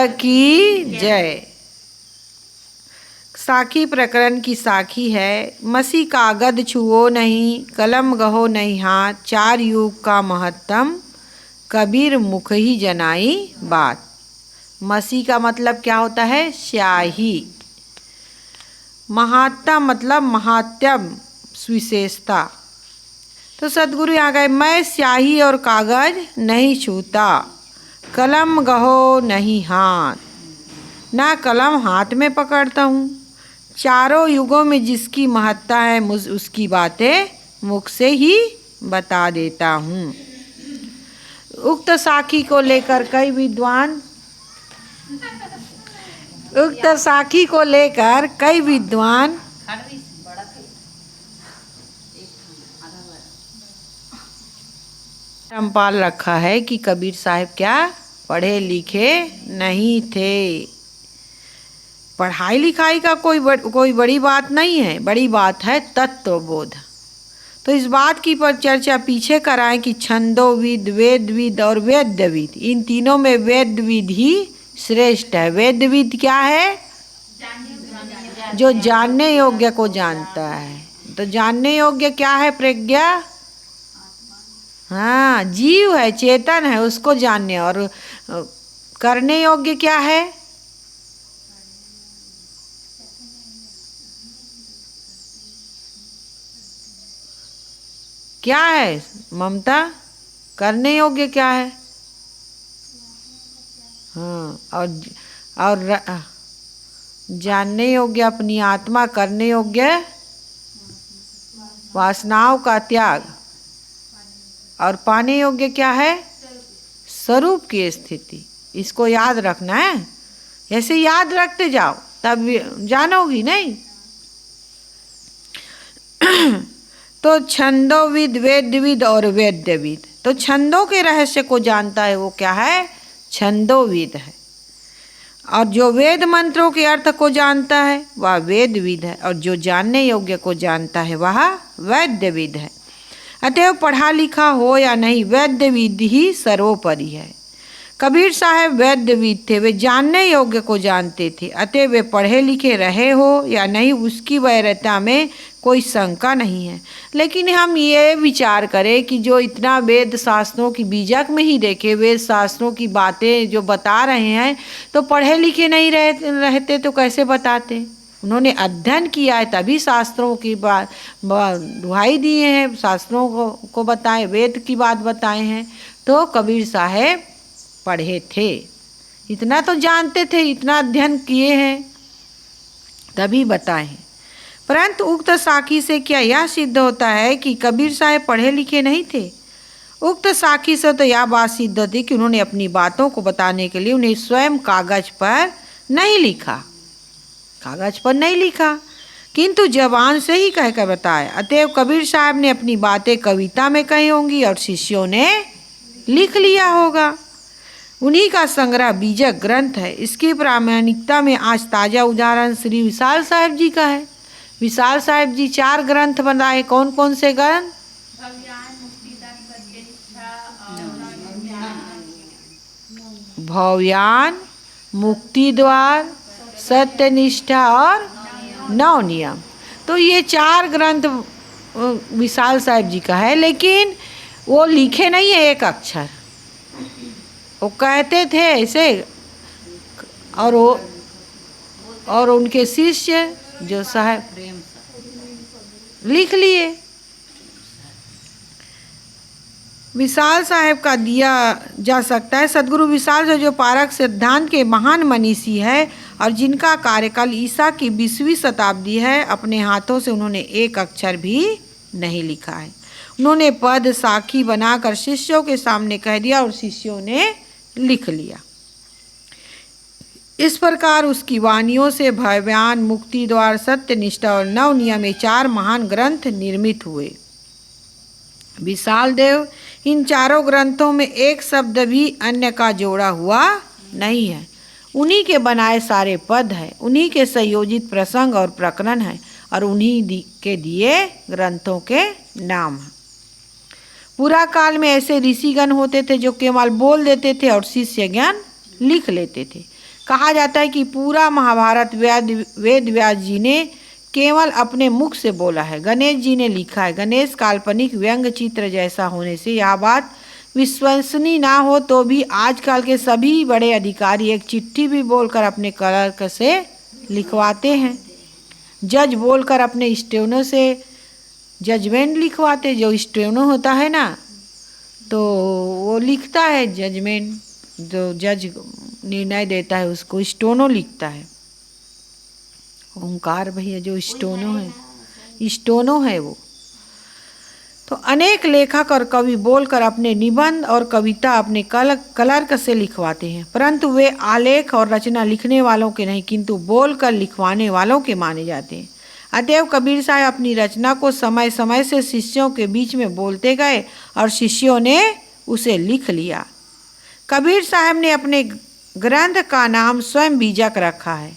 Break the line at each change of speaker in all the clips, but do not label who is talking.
की जय। साखी प्रकरण की साखी है। मसी कागद छुओ नहीं, कलम गहो नहीं हाथ, चार युग का महत्तम, कबीर मुख ही जनाई बात। मसी का मतलब क्या होता है? स्याही। महात्मा मतलब महात्म, विशेषता। तो सदगुरु यहाँ गए, मैं स्याही और कागज नहीं छूता, कलम गहो नहीं हाथ, ना कलम हाथ में पकड़ता हूँ। चारों युगों में जिसकी महत्ता है मुझ उसकी बातें मुख से ही बता देता हूँ। उक्त साखी को लेकर कई विद्वान पाल रखा है कि कबीर साहब क्या पढ़े लिखे नहीं थे। पढ़ाई लिखाई का कोई बड़ी बात नहीं है, बड़ी बात है तत्वबोध। तो इस बात की पर चर्चा पीछे कराएं कि छंदोविद, वेदविद और वेद्यविद, इन तीनों में वेदविद ही श्रेष्ठ है। वेदविद क्या है? जो जानने योग्य को जानता है। तो जानने योग्य क्या है? प्रज्ञा। हाँ, जीव है, चेतन है, उसको जानने। और करने योग्य क्या है? क्या है ममता? करने योग्य क्या है? हाँ, और जानने योग्य अपनी आत्मा, करने योग्य वासनाओं का त्याग, और पाने योग्य क्या है? स्वरूप की स्थिति। इसको याद रखना है। ऐसे याद रखते जाओ तब जानोगी नहीं। तो छंदोविद, वेदविद और वेद्यविद। तो छंदों के रहस्य को जानता है वो क्या है? छंदोविद है। और जो वेद मंत्रों के अर्थ को जानता है वह वेदविद है। और जो जानने योग्य को जानता है वह वेद्यविद है। अतएव पढ़ा लिखा हो या नहीं, वेद्यविद ही सर्वोपरि है। कबीर साहब वेद्यविद थे, वे जानने योग्य को जानते थे। अतएव वे पढ़े लिखे रहे हो या नहीं, उसकी वैधता में कोई शंका नहीं है। लेकिन हम ये विचार करें कि जो इतना वेद शास्त्रों की बीजक में ही देखे, वेद शास्त्रों की बातें जो बता रहे हैं, तो पढ़े लिखे नहीं रहते तो कैसे बताते? उन्होंने अध्ययन किया है तभी शास्त्रों की बात दुहाई दिए हैं, शास्त्रों को बताए, वेद की बात बताए हैं। तो कबीर साहब पढ़े थे, इतना तो जानते थे, इतना अध्ययन किए हैं तभी बताए हैं। परंतु उक्त साखी से क्या यह सिद्ध होता है कि कबीर साहब पढ़े लिखे नहीं थे? उक्त साखी से तो यह बात सिद्ध होती कि उन्होंने अपनी बातों को बताने के लिए उन्हें स्वयं कागज पर नहीं लिखा, किंतु जबान से ही कहकर बताया। अतएव कबीर साहब ने अपनी बातें कविता में कही होंगी और शिष्यों ने लिख लिया होगा। उन्हीं का संग्रह बीजक ग्रंथ है। इसकी प्रामाणिकता में आज ताज़ा उदाहरण श्री विशाल साहब जी का है। विशाल साहब जी 4 ग्रंथ बनाए। कौन कौन से ग्रंथ? भवयान, मुक्ति द्वार, सत्यनिष्ठा और नवनियम। तो ये 4 ग्रंथ विशाल साहब जी का है, लेकिन वो लिखे नहीं है एक अक्षर। वो कहते थे ऐसे, और उनके शिष्य जो साहब लिख लिए। विशाल साहब का दिया जा सकता है। सदगुरु विशाल जो पारक सिद्धांत के महान मनीषी है और जिनका कार्यकाल ईसा की 20वीं शताब्दी है, अपने हाथों से उन्होंने एक अक्षर भी नहीं लिखा है। उन्होंने पद साखी बनाकर शिष्यों के सामने कह दिया और शिष्यों ने लिख लिया। इस प्रकार उसकी वाणियों से भव्यान, मुक्ति द्वार, सत्यनिष्ठा और नवनियम में 4 महान ग्रंथ निर्मित हुए। विशाल देव इन 4 ग्रंथों में एक शब्द भी अन्य का जोड़ा हुआ नहीं है। उन्हीं के बनाए सारे पद हैं, उन्हीं के संयोजित प्रसंग और प्रकरण हैं और उन्हीं के दिए ग्रंथों के नाम हैं। पूरा काल में ऐसे ऋषिगण होते थे जो केवल बोल देते थे और शिष्य ज्ञान लिख लेते थे। कहा जाता है कि पूरा महाभारत वेद व्यास जी ने केवल अपने मुख से बोला है। गणेश जी ने लिखा है। गणेश काल्पनिक व्यंग चित्र जैसा होने से यह बात विश्वसनीय ना हो तो भी आजकल के सभी बड़े अधिकारी एक चिट्ठी भी बोलकर अपने क्लर्क से लिखवाते हैं। जज बोलकर अपने स्टेनो से जजमेंट लिखवाते। जो स्टेनो होता है ना, तो वो लिखता है जजमेंट। जो जज निर्णय देता है उसको स्टेनो लिखता है। ओंकार भैया जो स्टोनो है वो। तो अनेक लेखक और कवि बोलकर अपने निबंध और कविता अपने क्लर्क से लिखवाते हैं, परंतु वे आलेख और रचना लिखने वालों के नहीं किंतु बोलकर लिखवाने वालों के माने जाते हैं। अतएव कबीर साहब अपनी रचना को समय समय से शिष्यों के बीच में बोलते गए और शिष्यों ने उसे लिख लिया। कबीर साहब ने अपने ग्रंथ का नाम स्वयं बीजक रखा है।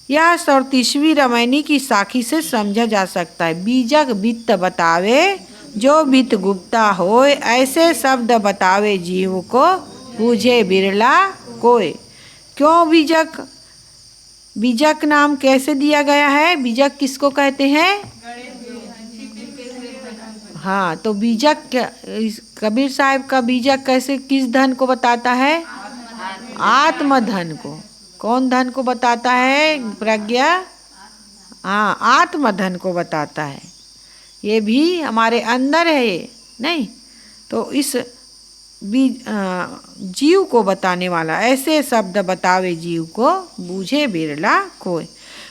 यह 34वीं रामायणी की साखी से समझा जा सकता है। बीजक वित्त बतावे जो वित्त गुप्ता होय, ऐसे शब्द बतावे जीव को बूझे बिरला कोय। क्यों बीजक? बीजक नाम कैसे दिया गया है? बीजक किसको कहते हैं? हाँ, तो बीजक कबीर साहब का बीजक कैसे किस धन को बताता है? आत्मधन को। कौन धन को बताता है? प्रज्ञा। हाँ, आत्मधन को बताता है। ये भी हमारे अंदर है ये, नहीं तो इस जीव को बताने वाला। ऐसे शब्द बतावे जीव को बूझे बिरला कोय।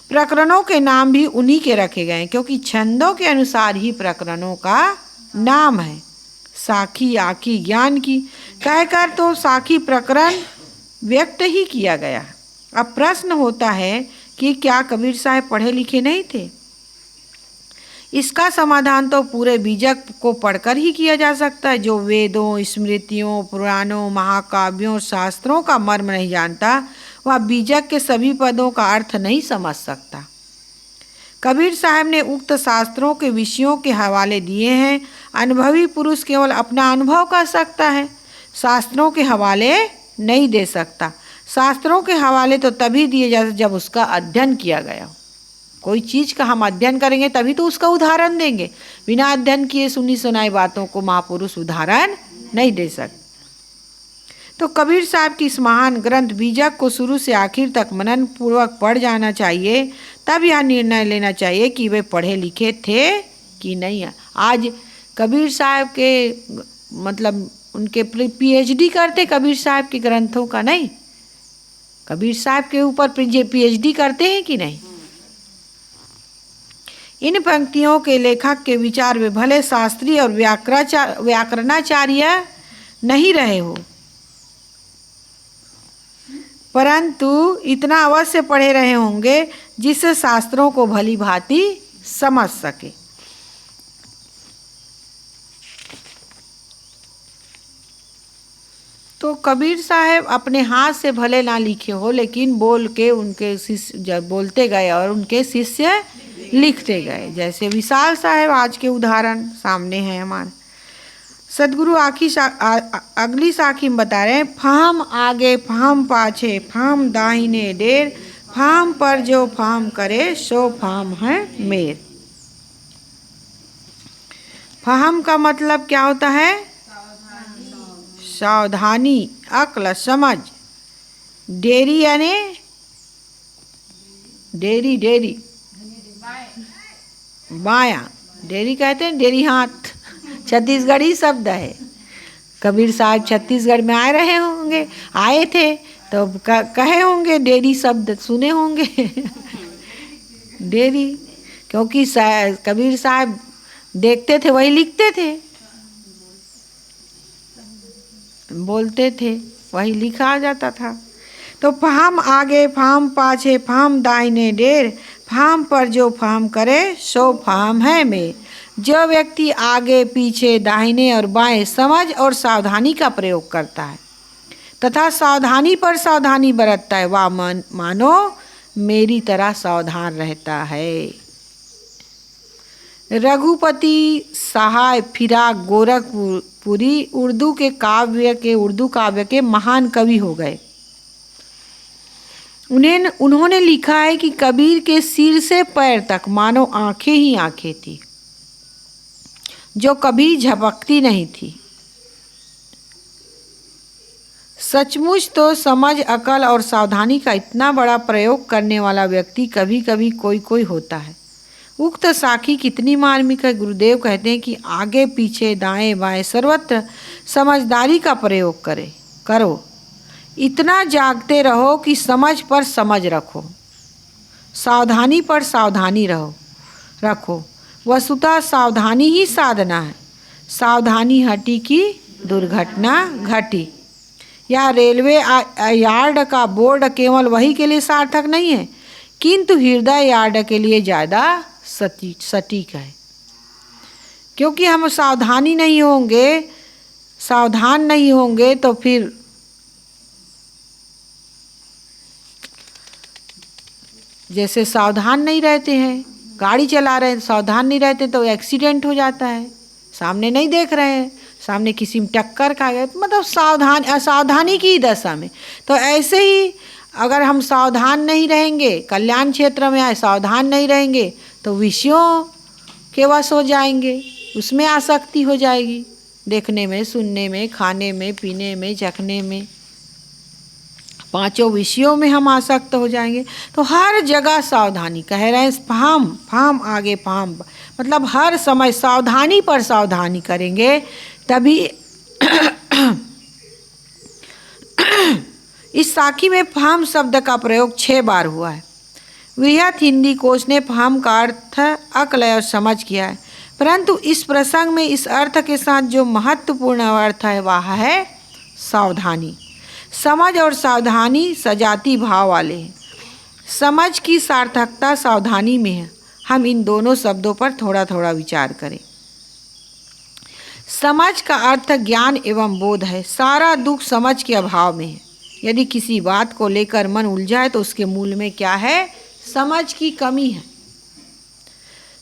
प्रकरणों के नाम भी उन्हीं के रखे गए क्योंकि छंदों के अनुसार ही प्रकरणों का नाम है। साखी आखी ज्ञान की कहकर तो साखी प्रकरण व्यक्त ही किया गया। अब प्रश्न होता है कि क्या कबीर साहब पढ़े लिखे नहीं थे? इसका समाधान तो पूरे बीजक को पढ़कर ही किया जा सकता है। जो वेदों, स्मृतियों, पुराणों, महाकाव्यों, शास्त्रों का मर्म नहीं जानता वह बीजक के सभी पदों का अर्थ नहीं समझ सकता। कबीर साहब ने उक्त शास्त्रों के विषयों के हवाले दिए हैं। अनुभवी पुरुष केवल अपना अनुभव कर सकता है, शास्त्रों के हवाले नहीं दे सकता। शास्त्रों के हवाले तो तभी दिए जाते जब उसका अध्ययन किया गया हो। कोई चीज़ का हम अध्ययन करेंगे तभी तो उसका उदाहरण देंगे। बिना अध्ययन किए सुनी सुनाई बातों को महापुरुष उदाहरण नहीं दे सकते। तो कबीर साहब की इस महान ग्रंथ बीजक को शुरू से आखिर तक मनन पूर्वक पढ़ जाना चाहिए। तब यह निर्णय लेना चाहिए कि वे पढ़े लिखे थे कि नहीं। आज कबीर साहब के मतलब उनके पीएचडी करते कबीर साहब के ग्रंथों का, नहीं कबीर साहब के ऊपर पीएचडी करते हैं कि नहीं। इन पंक्तियों के लेखक के विचार वे भले शास्त्री और व्याकरणाचार्य नहीं रहे हो, परंतु इतना अवश्य पढ़े रहे होंगे जिससे शास्त्रों को भली भांति समझ सके। तो कबीर साहब अपने हाथ से भले ना लिखे हो, लेकिन बोल के उनके शिष्य जब बोलते गए और उनके शिष्य लिखते गए। जैसे विशाल साहब आज के उदाहरण सामने हैं हमारे। सदगुरु अगली साखी में बता रहे हैं, फाम आगे फाम पाछे फाम दाहिने डेर, फाम पर जो फाम करे सो फाम है मेर। फाम का मतलब क्या होता है? सावधानी, अक्ल, समझ। डेरी यानी डेरी बायां, डेरी कहते हैं डेरी हाथ, छत्तीसगढ़ी शब्द है। कबीर साहब छत्तीसगढ़ में आए थे तो कहे होंगे, डेरी शब्द सुने होंगे डेरी, क्योंकि कबीर साहब देखते थे वही लिखते थे, बोलते थे वही लिखा जाता था। तो फाम आगे फाम पाछे फाम दाहिने डेर, फाम पर जो फाम करे सो फाम है मेर। जो व्यक्ति आगे पीछे दाहिने और बाएं समझ और सावधानी का प्रयोग करता है तथा सावधानी पर सावधानी बरतता है वह मानो मेरी तरह सावधान रहता है। रघुपति सहाय फिराक गोरखपुरी उर्दू काव्य के महान कवि हो गए। उन्होंने लिखा है कि कबीर के सिर से पैर तक मानो आंखें ही आंखें थी, जो कभी झपकती नहीं थी। सचमुच तो समझ, अकल और सावधानी का इतना बड़ा प्रयोग करने वाला व्यक्ति कभी कभी कोई होता है। उक्त साखी कितनी मार्मिक है। गुरुदेव कहते हैं कि आगे पीछे दाएं बाएं सर्वत्र समझदारी का प्रयोग करो। इतना जागते रहो कि समझ पर समझ रखो, सावधानी पर सावधानी रखो। वस्तुतः सावधानी ही साधना है। सावधानी हटी की दुर्घटना घटी। या रेलवे यार्ड का बोर्ड केवल वही के लिए सार्थक नहीं है, किंतु हृदय यार्ड के लिए ज़्यादा सटीक है। क्योंकि हम सावधान नहीं होंगे तो फिर जैसे सावधान नहीं रहते हैं, गाड़ी चला रहे हैं, सावधान नहीं रहते तो एक्सीडेंट हो जाता है। सामने नहीं देख रहे हैं, सामने किसी में टक्कर खा गए, मतलब असावधानी की दशा में। तो ऐसे ही अगर हम सावधान नहीं रहेंगे, कल्याण क्षेत्र में सावधान नहीं रहेंगे तो विषयों के वश हो जाएंगे, उसमें आसक्ति हो जाएगी, देखने में, सुनने में, खाने में, पीने में, चखने में, पांचों विषयों में हम आसक्त हो जाएंगे। तो हर जगह सावधानी कह रहे हैं, फाम आगे फाम, मतलब हर समय सावधानी पर सावधानी करेंगे तभी। इस साखी में फाम शब्द का प्रयोग 6 बार हुआ है। वृहत हिंदी कोश ने फाम का अर्थ अकलय और समझ किया है, परंतु इस प्रसंग में इस अर्थ के साथ जो महत्वपूर्ण अर्थ है वह है सावधानी। समझ और सावधानी सजाती भाव वाले हैं। समझ की सार्थकता सावधानी में है। हम इन दोनों शब्दों पर थोड़ा थोड़ा विचार करें। समझ का अर्थ ज्ञान एवं बोध है। सारा दुख समझ के अभाव में है। यदि किसी बात को लेकर मन उलझा है तो उसके मूल में क्या है? समझ की कमी है।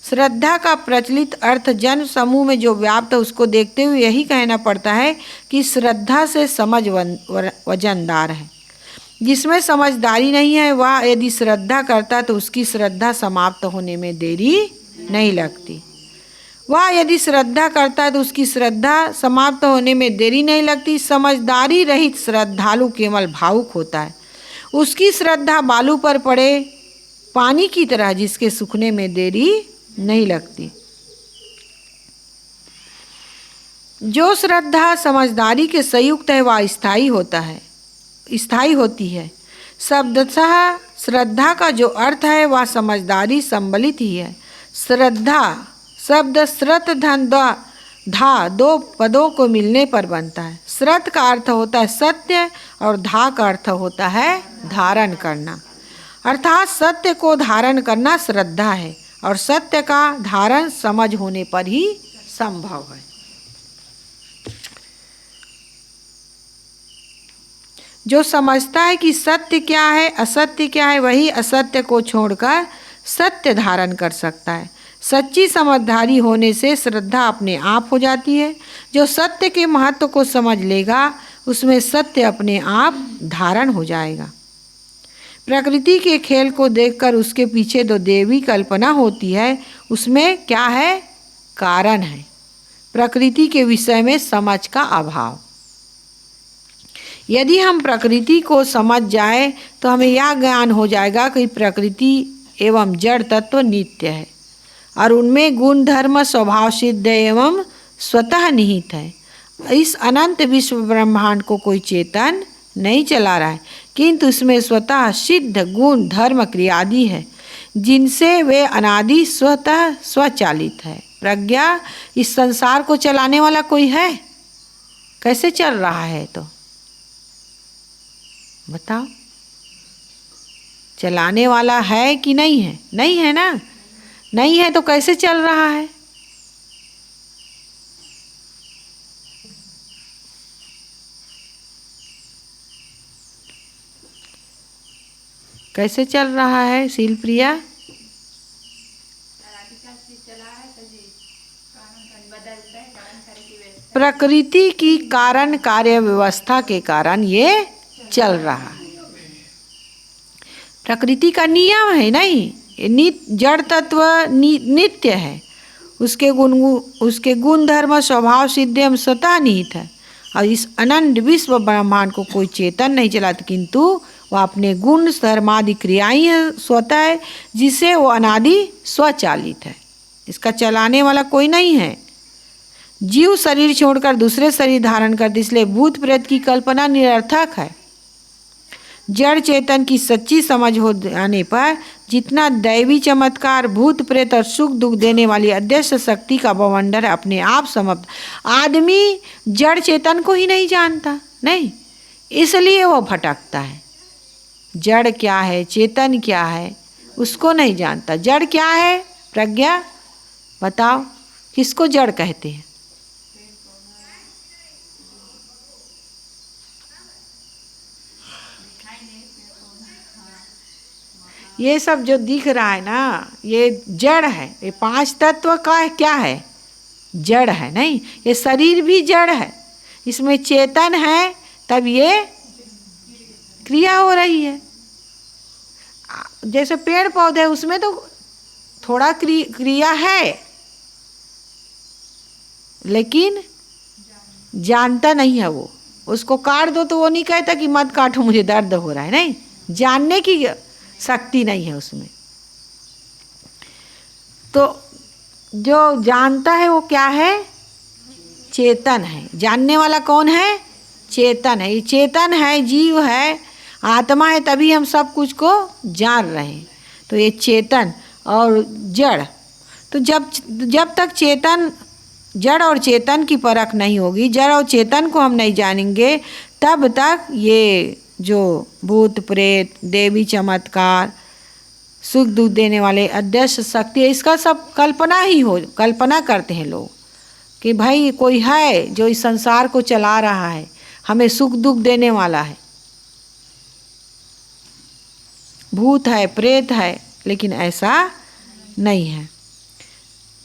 श्रद्धा का प्रचलित अर्थ जन समूह में जो व्याप्त है उसको देखते हुए यही कहना पड़ता है कि श्रद्धा से समझ वजनदार है। जिसमें समझदारी नहीं है वह यदि श्रद्धा करता तो उसकी श्रद्धा समाप्त होने में देरी नहीं लगती। वह यदि श्रद्धा करता है तो उसकी श्रद्धा समाप्त होने में देरी नहीं लगती। समझदारी रहित श्रद्धालु केवल भावुक होता है। उसकी श्रद्धा बालू पर पड़े पानी की तरह जिसके सूखने में देरी नहीं लगती। जो श्रद्धा समझदारी के संयुक्त है वह स्थायी होती है। शब्दतः श्रद्धा का जो अर्थ है वह समझदारी सम्मिलित ही है। श्रद्धा शब्द श्रत धन धा 2 पदों को मिलने पर बनता है। श्रत का अर्थ होता है सत्य और धा का अर्थ होता है धारण करना, अर्थात सत्य को धारण करना श्रद्धा है और सत्य का धारण समझ होने पर ही संभव है। जो समझता है कि सत्य क्या है असत्य क्या है वही असत्य को छोड़कर सत्य धारण कर सकता है। सच्ची समझदारी होने से श्रद्धा अपने आप हो जाती है। जो सत्य के महत्व को समझ लेगा उसमें सत्य अपने आप धारण हो जाएगा। प्रकृति के खेल को देखकर उसके पीछे जो देवी कल्पना होती है उसमें क्या है? कारण है प्रकृति के विषय में समझ का अभाव। यदि हम प्रकृति को समझ जाए तो हमें यह ज्ञान हो जाएगा कि प्रकृति एवं जड़ तत्व नित्य है और उनमें गुण धर्म स्वभाव सिद्ध एवं स्वतः निहित है। इस अनंत विश्व ब्रह्मांड को कोई चेतन नहीं चला रहा है, किंतु उसमें स्वतः सिद्ध गुण धर्म क्रियादि है जिनसे वे अनादि स्वतः स्वचालित है। प्रज्ञा इस संसार को चलाने वाला कोई है? कैसे चल रहा है? तो बताओ, चलाने वाला है कि नहीं है? नहीं है ना। नहीं है तो कैसे चल रहा है? कैसे चल रहा है शीलप्रिया? प्रकृति की कारण कार्य व्यवस्था के कारण ये चल रहा है। प्रकृति का नियम है, नहीं जड़ तत्व नित्य है, उसके गुण धर्म स्वभाव सिद्ध एवं स्वतः निहित है। और इस अनंत विश्व ब्रह्मांड को कोई चेतन नहीं चलाता, किंतु वह अपने गुण धर्मादि क्रियाएं स्वतः है, जिसे वो अनादि स्वचालित है। इसका चलाने वाला कोई नहीं है। जीव शरीर छोड़कर दूसरे शरीर धारण करते, इसलिए भूत प्रेत की कल्पना निरर्थक है। जड़ चेतन की सच्ची समझ हो जाने पर जितना दैवी चमत्कार, भूत प्रेत और सुख दुख देने वाली अदृश्य शक्ति का बवंडर अपने आप समाप्त। आदमी जड़ चेतन को ही नहीं जानता, नहीं, इसलिए वो भटकता है। जड़ क्या है, चेतन क्या है, उसको नहीं जानता। जड़ क्या है प्रज्ञा, बताओ किसको जड़ कहते हैं? ये सब जो दिख रहा है ना, ये जड़ है। ये पांच तत्व का क्या है? जड़ है, नहीं। ये शरीर भी जड़ है, इसमें चेतन है तब ये क्रिया हो रही है। जैसे पेड़ पौधे, उसमें तो थोड़ा क्रिया है, लेकिन जानता नहीं है वो। उसको काट दो तो वो नहीं कहता कि मत काटो मुझे दर्द हो रहा है, नहीं, जानने की शक्ति नहीं है उसमें। तो जो जानता है वो क्या है? चेतन है। जानने वाला कौन है? चेतन है। ये चेतन है, जीव है, आत्मा है, तभी हम सब कुछ को जान रहे हैं। तो ये चेतन और जड़, तो जब तक चेतन, जड़ और चेतन की परख नहीं होगी, जड़ और चेतन को हम नहीं जानेंगे, तब तक ये जो भूत प्रेत, देवी चमत्कार, सुख दुख देने वाले अदृश्य शक्ति, इसका सब कल्पना करते हैं लोग कि भाई कोई है जो इस संसार को चला रहा है, हमें सुख दुख देने वाला है, भूत है, प्रेत है, लेकिन ऐसा नहीं है।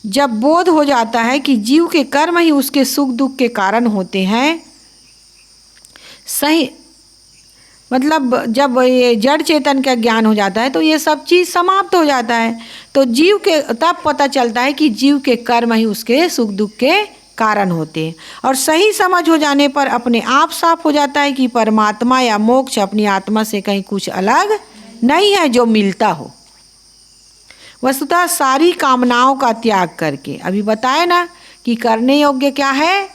जब बोध हो जाता है कि जीव के कर्म ही उसके सुख दुख के कारण होते हैं, सही मतलब जब ये जड़ चेतन का ज्ञान हो जाता है तो ये सब चीज़ समाप्त हो जाता है। तो जीव के तब पता चलता है कि जीव के कर्म ही उसके सुख दुख के कारण होते हैं। और सही समझ हो जाने पर अपने आप साफ हो जाता है कि परमात्मा या मोक्ष अपनी आत्मा से कहीं कुछ अलग नहीं है जो मिलता हो। वस्तुतः सारी कामनाओं का त्याग करके, अभी बताए ना कि करने योग्य क्या है?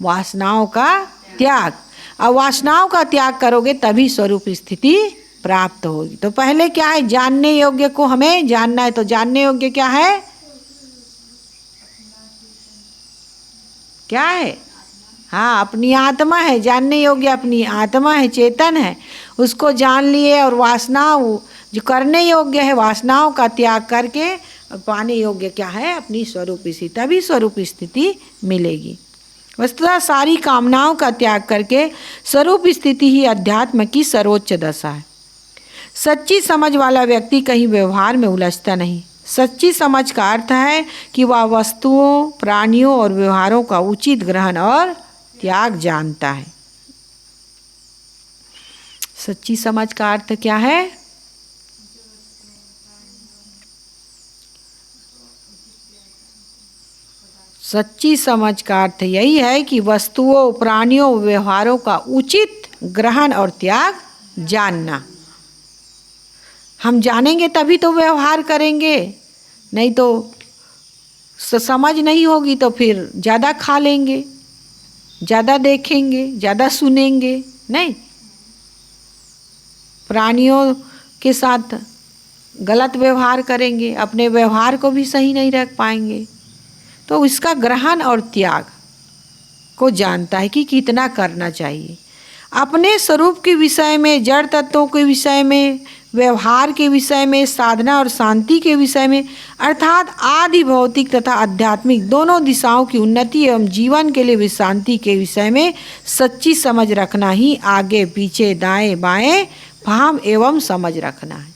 वासनाओं का त्याग। अब वासनाओं का त्याग करोगे तभी स्वरूप स्थिति प्राप्त होगी। तो पहले क्या है? जानने योग्य को हमें जानना है। तो जानने योग्य क्या है? क्या है? हाँ, अपनी आत्मा है। जानने योग्य अपनी आत्मा है, चेतन है, उसको जान लिए। और वासनाओं जो करने योग्य है, वासनाओं का त्याग करके पाने योग्य क्या है? अपनी स्वरूप स्थिति, तभी स्वरूप स्थिति मिलेगी। वस्तुतः सारी कामनाओं का त्याग करके स्वरूप स्थिति ही अध्यात्म की सर्वोच्च दशा है। सच्ची समझ वाला व्यक्ति कहीं व्यवहार में उलझता नहीं। सच्ची समझ का अर्थ है कि वह वस्तुओं, प्राणियों और व्यवहारों का उचित ग्रहण और त्याग जानता है। सच्ची समझ का अर्थ क्या है? सच्ची समझ का अर्थ यही है कि वस्तुओं, प्राणियों, व्यवहारों का उचित ग्रहण और त्याग जानना। हम जानेंगे तभी तो व्यवहार करेंगे, नहीं तो समझ नहीं होगी तो फिर ज़्यादा खा लेंगे, ज़्यादा देखेंगे, ज़्यादा सुनेंगे, नहीं। प्राणियों के साथ गलत व्यवहार करेंगे, अपने व्यवहार को भी सही नहीं रख पाएंगे। तो इसका ग्रहण और त्याग को जानता है कि कितना करना चाहिए। अपने स्वरूप के विषय में, जड़ तत्वों के विषय में, व्यवहार के विषय में, साधना और शांति के विषय में, अर्थात आदि भौतिक तथा आध्यात्मिक दोनों दिशाओं की उन्नति एवं जीवन के लिए विश्रांति के विषय में सच्ची समझ रखना ही आगे पीछे दाएं बाएं फार्म एवं समझ रखना है।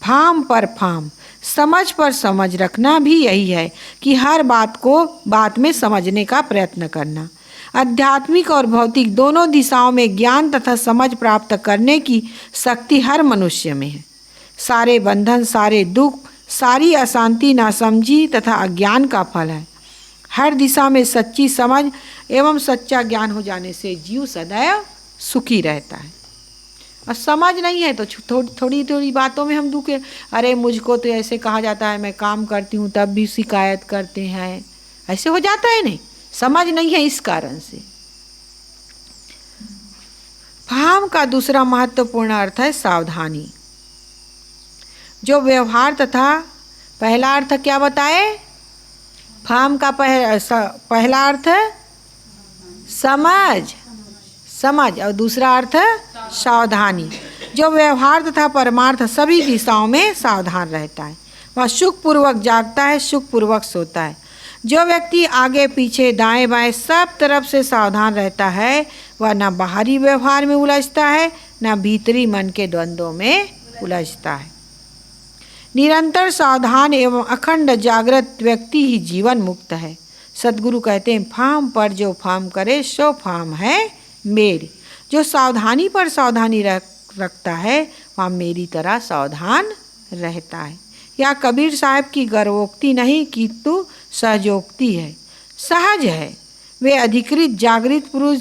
फार्म पर फार्म, समझ पर समझ रखना भी यही है कि हर बात को बात में समझने का प्रयत्न करना। आध्यात्मिक और भौतिक दोनों दिशाओं में ज्ञान तथा समझ प्राप्त करने की शक्ति हर मनुष्य में है। सारे बंधन, सारे दुख, सारी अशांति नासमझी तथा अज्ञान का फल है। हर दिशा में सच्ची समझ एवं सच्चा ज्ञान हो जाने से जीव सदैव सुखी रहता है। और समझ नहीं है तो थोड़ी थोड़ी बातों में हम दुखे, अरे मुझको तो ऐसे कहा जाता है, मैं काम करती हूँ तब भी शिकायत करते हैं, ऐसे हो जाता है। नहीं, समझ नहीं है, इस कारण से। फाम का दूसरा महत्वपूर्ण अर्थ है सावधानी। जो व्यवहार तथा पहला अर्थ क्या बताए? फाम का पहला अर्थ समझ और दूसरा अर्थ सावधानी। जो व्यवहार तथा परमार्थ सभी दिशाओं में सावधान रहता है, वह सुखपूर्वक जागता है, सुखपूर्वक सोता है। जो व्यक्ति आगे पीछे दाएं बाएं सब तरफ से सावधान रहता है, वह न बाहरी व्यवहार में उलझता है, न भीतरी मन के द्वंद्वों में उलझता है। निरंतर सावधान एवं अखंड जागृत व्यक्ति ही जीवन मुक्त है। सद्गुरु कहते हैं, फाम पर जो फाम करे सो फाम है मेरी। जो सावधानी पर सावधानी रखता है वह मेरी तरह सावधान रहता है। यह कबीर साहब की गर्वोक्ति नहीं किंतु सहजोक्ति है, सहज है। वे अधिकृत जागृत पुरुष,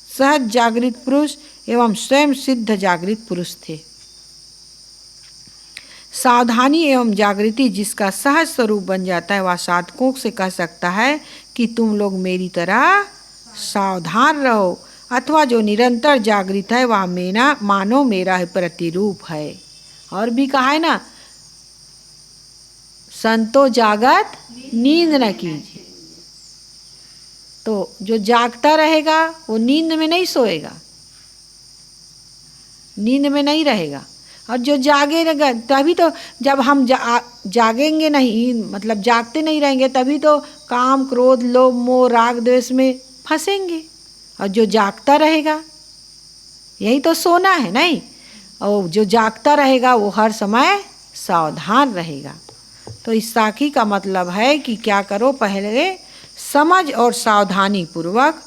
सहज जागृत पुरुष एवं स्वयं सिद्ध जागृत पुरुष थे। सावधानी एवं जागृति जिसका सहज स्वरूप बन जाता है, वह साधकों से कह सकता है कि तुम लोग मेरी तरह सावधान रहो, अथवा जो निरंतर जागृत है वह मानो मेरा प्रतिरूप है। और भी कहा है ना, संतो जागत नींद न कीजिए। तो जो जागता रहेगा वो नींद में नहीं सोएगा, नींद में नहीं रहेगा। और जो जागेगा तभी तो, जब हम जागेंगे नहीं, मतलब जागते नहीं रहेंगे, तभी तो काम क्रोध लोभ मोह राग द्वेष में फंसेंगे। और जो जागता रहेगा, यही तो सोना है नहीं, और जो जागता रहेगा वो हर समय सावधान रहेगा। तो इस साखी का मतलब है कि क्या करो, पहले समझ और सावधानी पूर्वक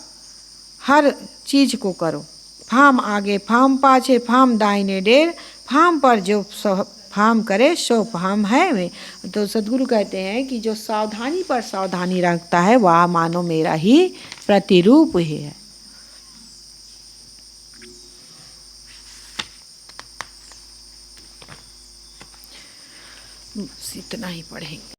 हर चीज को करो। फाम आगे फाम पाछे, फाम दाहिने डेर, फाम पर जो फाम करे सो फाम है में। तो सद्गुरु कहते हैं कि जो सावधानी पर सावधानी रखता है वह मानो मेरा ही प्रतिरूप ही है। इतना ही पढ़ेंगे।